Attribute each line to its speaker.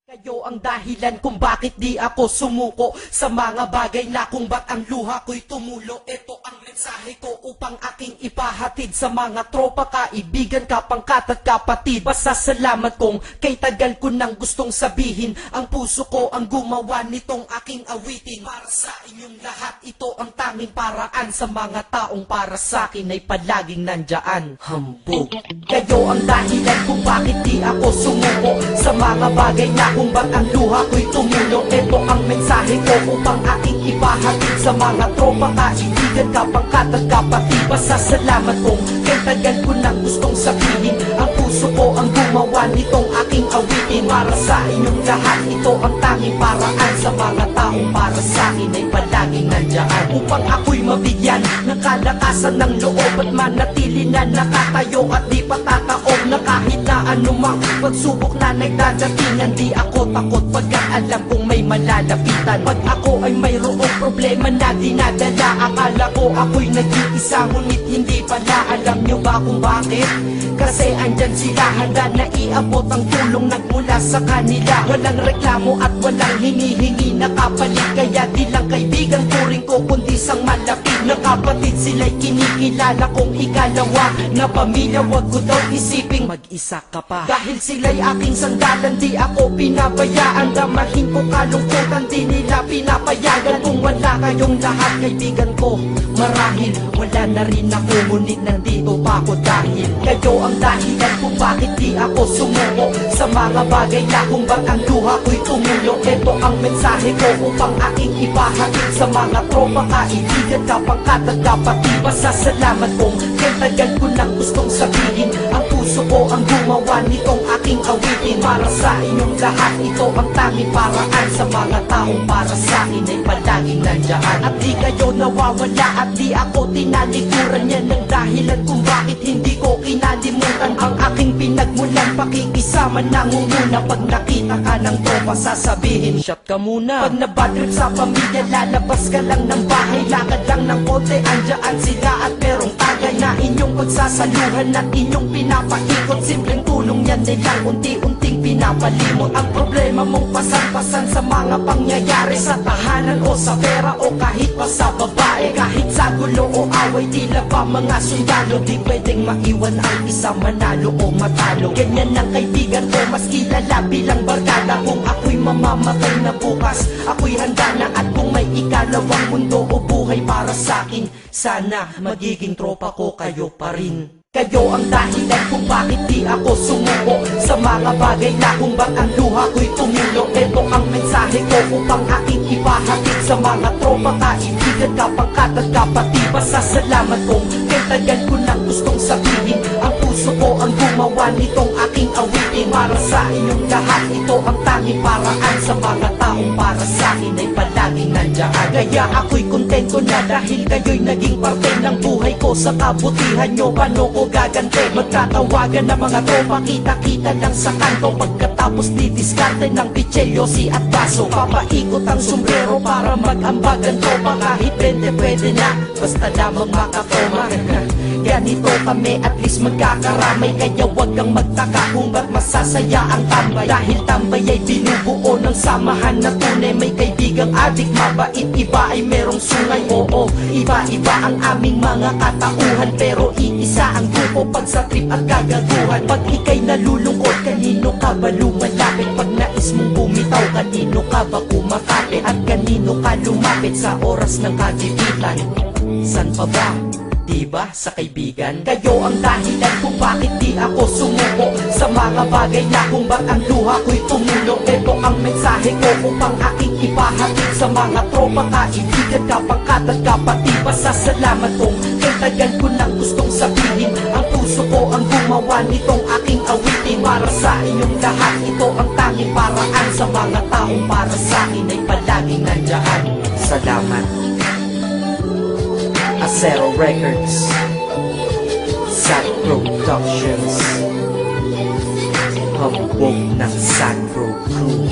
Speaker 1: Kayo ang dahilan kung bakit di ako sumuko sa mga bagay na kung ba't ang luha ko'y tumulo. Ito ang mensahe ko upang aking ipahatid sa mga tropa, kaibigan, kapangkat at kapatid. Pasasalamat kong kay tagal ko nang gustong sabihin. Ang puso ko ang gumawa nitong aking awitin. Para sa inyong lahat, ito ang tanging paraan. Sa mga taong para sa akin ay palaging nandyan. Hambog. Kayo ang dahilan kung bakit di ako sumuko sa mga bagay na kung ba't ang luha ko'y tumulo. Ito ang mensahe ko upang aking ipahatid sa mga tropa, kaibigan, kapangkat at kapatid. Pasasalamat kong kay tagal ko nang gustong sabihin. Ang puso ko ang gumawa nitong aking awitin. Para sa inyong lahat, ito ang tanging paraan. Sa mga taong para sa akin ay palaging nandyan. Upang ako'y mabigyan ng kalakasan ng loob at manatili na nakatayo at di patataob na kahit na anumang pagsubok na nagdadatingan. Di ako takot pagkat alam kong may malalapitan. Pag ako ay mayroong problema na dinadala, akala ko ako'y nag-iisa, ngunit hindi pala. Alam nyo ba kung bakit? Kasi andyan sila, handa na iabot ang tulong nagmula sa kanila. Walang reklamo at walang hinihingi na kapalit. Kaya di lang kaibigan turing ko kundi sang malapit na kapatid. Sila'y kinikilala kong ikalawa na pamilya. Wag ko daw isiping mag-isa ka pa. Dahil sila'y aking sandalan, di ako pinabayaan. Damahin ko kalungkutan, di nila pinapayagan. Kung wala kayong lahat kaibigan ko, marahil wala na rin ako. Ngunit nandito pa ako dahil kayo ang dahilan kung bakit di ako sumuko sa mga bagay na kung ba't ang luha ko'y tumulo. Ito ang mensahe ko upang aking ipahatid sa mga tropa, kaibigan, kapangkat at kapatid. Pasasalamat kong kay tagal ko nang gustong sabihin. Ang puso ko ang gumawa nitong aking awitin. Para sa inyong lahat, ito ang tanging paraan. Sa mga taong para sa akin ay palaging nandyan. At di kayo nawawala at di ako tinalikuran. Yan ang dahilan kung bakit hindi ko kinalimutan ang aking pinagmulan. Pakikisama nangunguna. Pag nakita ka ng tropa sasabihin, shot ka muna. Pag nabadrip sa pamilya, lalabas ka lang ng bahay. Lakad lang ng konti, andyan sila at merong tagay na inyong pagsasaluhan at inyong pinapaikot. Simpleng tulong yan nilang unti-unting pinapalimot. Ang problema mong pasan-pasan sa mga pangyayari sa tahanan o sa pera o kahit pa sa babae. Kahit sa gulo o away, tila pa mga sundalo. Di pwedeng maiwan ang isa, manalo o matalo. Ganyan ang kaibigan ko, mas kilala bilang barkada. Kung ako'y mamamatay na bukas, ako'y handa na. At kung may ikalawang mundo o buhay para sa'kin, sana magiging tropa ko kayo pa rin. Kayo ang dahilan kung bakit di ako sumuko sa mga bagay na kung ba't ang luha ko'y tumulo. Ito ang mensahe ko upang aking ipahatid sa mga tropa, kaibigan, kapangkat at kapatid. Pasasalamat kong kay tagal ko nang gustong sabihin. Ang puso ko ang gumawa nitong aking awitin. Para sa inyong lahat, ito ang tanging paraan. Sa mga taong para sa akin ay palaging nandyan. Kaya ako'y kontento na dahil kayo'y naging parte ng buhay ko. Sa kabutihan nyo, paano ko gagante? Magtatawagan ng mga tropa, kita-kita lang sa kanto. Pagkatapos didiskarte ng pichelyosi at baso. Papaikot ang sombrero para mag-ambagan tropa. Kahit 20 pwede na, basta lamang makatoma. Ganito kami, at least magkakaramay. Kaya wag kang magtaka kung ba't masasaya ang tambay. Dahil tambay ay binubuo ng samahan na tunay. May kaibigang adik, mabait, iba ay merong sungay. Oo, iba-iba ang aming mga katauhan, pero iisa ang grupo pag sa trip at kagaguhan. Pag ika'y nalulungkot, kanino ka ba lumalapit? Pag nais mong bumitaw, kanino ka ba kumakapit? At kanino ka lumapit sa oras ng kagipitan? San pa ba? Diba sa kaibigan? Kayo ang dahilan kung bakit di ako sumuko sa mga bagay na kung ba't ang luha ko'y tumulo. Ito ang mensahe ko upang aking ipahatid sa mga tropa, kaibigan, kapangkat at kapatid. Pasasalamat kong kay tagal ko nang gustong sabihin. Ang puso ko ang gumawa nitong aking awitin. Para sa inyong lahat, ito ang tanging paraan. Sa mga taong para sa akin ay palaging nandyan. Salamat. Acero Records, Sad Productions, hambog ng Sad Pro Crew.